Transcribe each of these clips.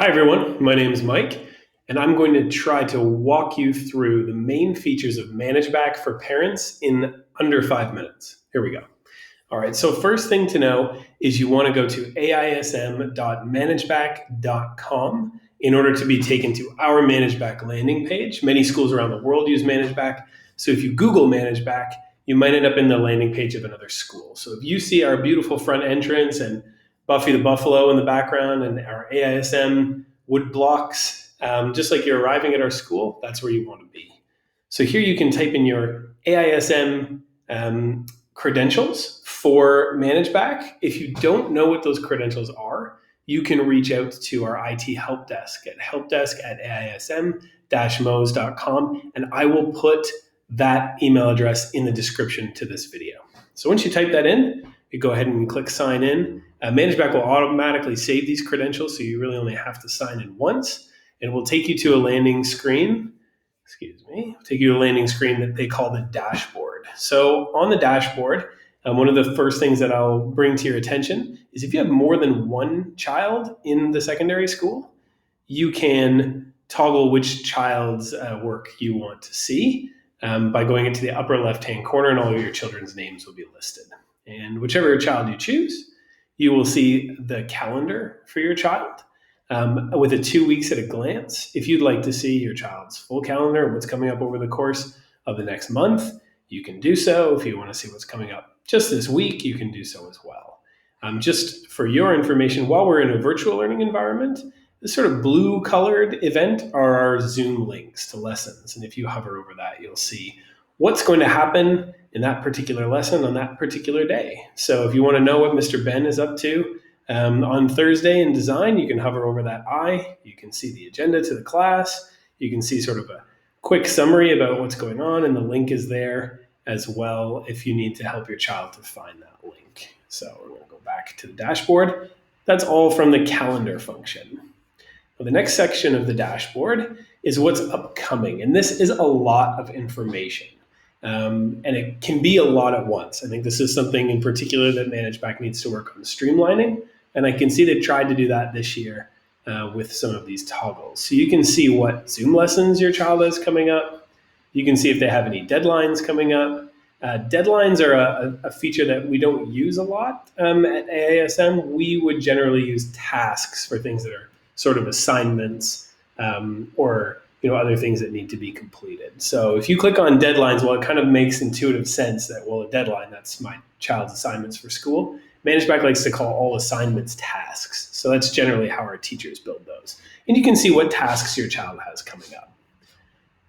Hi, everyone. My name is Mike, and I'm going to try to walk you through the main features of ManageBac for parents in under 5 minutes. Here we go. All right, so first thing to know is you want to go to aism.managebac.com in order to be taken to our ManageBac landing page. Many schools around the world use ManageBac, so if you Google ManageBac, you might end up in the landing page of another school. So if you see our beautiful front entrance and Buffy the Buffalo in the background and our AISM wood blocks, just like you're arriving at our school, that's where you want to be. So here you can type in your AISM credentials for ManageBac. If you don't know what those credentials are, you can reach out to our IT help desk at helpdesk@aism-mos.com, and I will put that email address in the description to this video. So once you type that in, you go ahead and click sign in. ManageBac will automatically save these credentials, so you really only have to sign in once. It will take you to a landing screen. Take you to a landing screen that they call the dashboard. So on the dashboard, one of the first things that I'll bring to your attention is if you have more than one child in the secondary school, you can toggle which child's work you want to see by going into the upper left-hand corner, and all of your children's names will be listed. And whichever child you choose, you will see the calendar for your child with a 2 weeks at a glance. If you'd like to see your child's full calendar and what's coming up over the course of the next month, you can do so. If you want to see what's coming up just this week, you can do so as well. Just for your information, while we're in a virtual learning environment, this sort of blue colored event are our Zoom links to lessons. And if you hover over that, you'll see what's going to happen in that particular lesson on that particular day. So if you want to know what Mr. Ben is up to on Thursday in design, you can hover over that eye. You can see the agenda to the class. You can see sort of a quick summary about what's going on, and the link is there as well if you need to help your child to find that link. So we're going to go back to the dashboard. That's all from the calendar function. Now, the next section of the dashboard is what's upcoming, and this is a lot of information. And it can be a lot at once. I think this is something in particular that ManageBac needs to work on streamlining, and I can see they've tried to do that this year with some of these toggles. So you can see what Zoom lessons your child has coming up. You can see if they have any deadlines coming up. Deadlines are a feature that we don't use a lot at AISM. We would generally use tasks for things that are sort of assignments or other things that need to be completed. So if you click on deadlines, well, it kind of makes intuitive sense that, well, a deadline, that's my child's assignments for school. ManageBac likes to call all assignments tasks. So that's generally how our teachers build those. And you can see what tasks your child has coming up.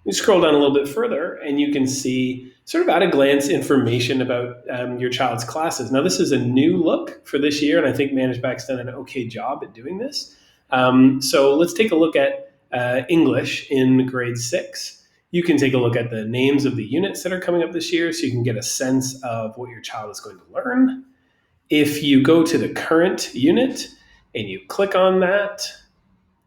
You scroll down a little bit further and you can see sort of at a glance information about your child's classes. Now, this is a new look for this year, and I think ManageBac's done an okay job at doing this. So let's take a look at English in grade 6. You can take a look at the names of the units that are coming up this year so you can get a sense of what your child is going to learn. If you go to the current unit and you click on that,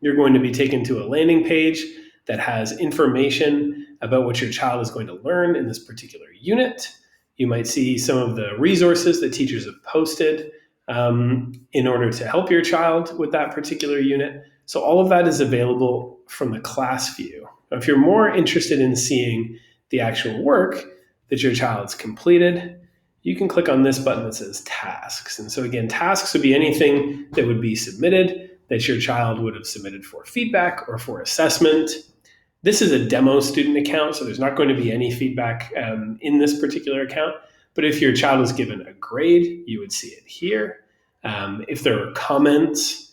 you're going to be taken to a landing page that has information about what your child is going to learn in this particular unit. You might see some of the resources that teachers have posted in order to help your child with that particular unit. So all of that is available from the class view. Now, if you're more interested in seeing the actual work that your child's completed, you can click on this button that says tasks. And so again, tasks would be anything that would be submitted that your child would have submitted for feedback or for assessment. This is a demo student account, so there's not going to be any feedback in this particular account. But if your child is given a grade, you would see it here. If there are comments,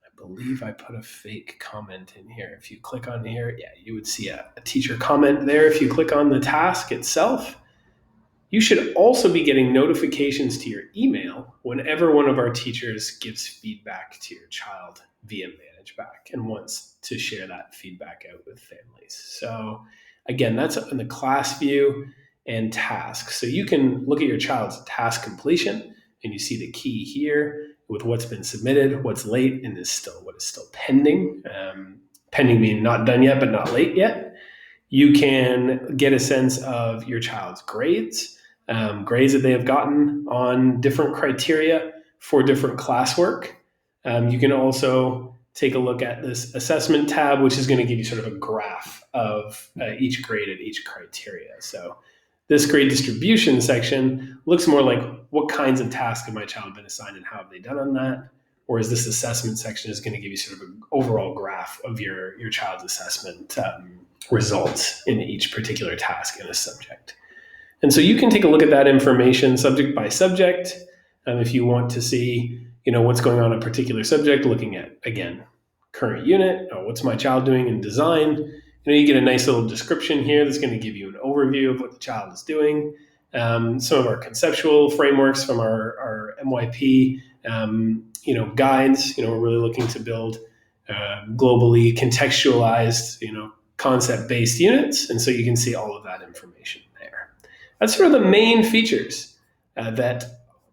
I believe I put a fake comment in here. If you click on here, yeah, you would see a teacher comment there. If you click on the task itself, you should also be getting notifications to your email whenever one of our teachers gives feedback to your child via ManageBac and wants to share that feedback out with families. So again, that's in the class view and tasks. So you can look at your child's task completion and you see the key here with what's been submitted, what's late, and what is still pending. Pending meaning not done yet, but not late yet. You can get a sense of your child's grades that they have gotten on different criteria for different classwork. You can also take a look at this assessment tab, which is going to give you sort of a graph of each grade at each criteria. So this grade distribution section looks more like what kinds of tasks have my child been assigned and how have they done on that? Whereas this assessment section is going to give you sort of an overall graph of your child's assessment results in each particular task in a subject. And so you can take a look at that information subject by subject if you want to see what's going on in a particular subject, looking at, again, current unit, what's my child doing in design. You get a nice little description here that's going to give you an overview of what the child is doing. Some of our conceptual frameworks from our MYP, guides. We're really looking to build globally contextualized, concept-based units, and so you can see all of that information there. That's sort of the main features that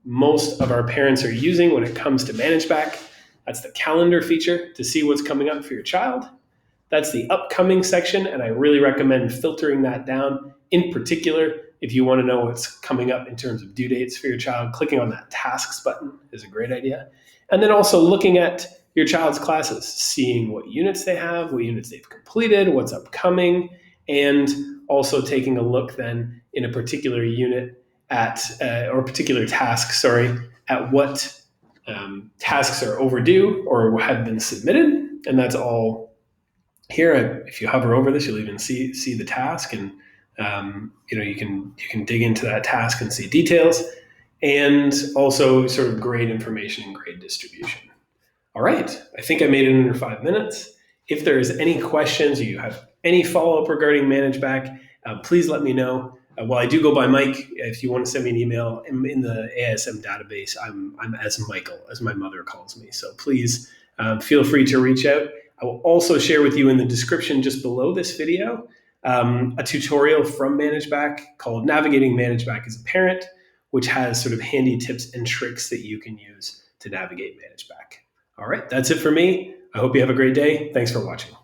most of our parents are using when it comes to ManageBac. That's the calendar feature to see what's coming up for your child. That's the upcoming section, and I really recommend filtering that down. In particular, if you want to know what's coming up in terms of due dates for your child, clicking on that tasks button is a great idea. And then also looking at your child's classes, seeing what units they have, what units they've completed, what's upcoming, and also taking a look then in a particular unit at, or particular task, at what tasks are overdue or have been submitted. And that's all here. If you hover over this, you'll even see the task, and you can dig into that task and see details, and also sort of grade information and grade distribution. All right, I think I made it under 5 minutes. If there is any questions or you have any follow-up regarding ManageBac, please let me know. Well, I do go by Mike. If you want to send me an email in the AISM database, I'm as Michael, as my mother calls me. So please feel free to reach out. I will also share with you in the description just below this video a tutorial from ManageBac called Navigating ManageBac as a Parent, which has sort of handy tips and tricks that you can use to navigate ManageBac. All right, that's it for me. I hope you have a great day. Thanks for watching.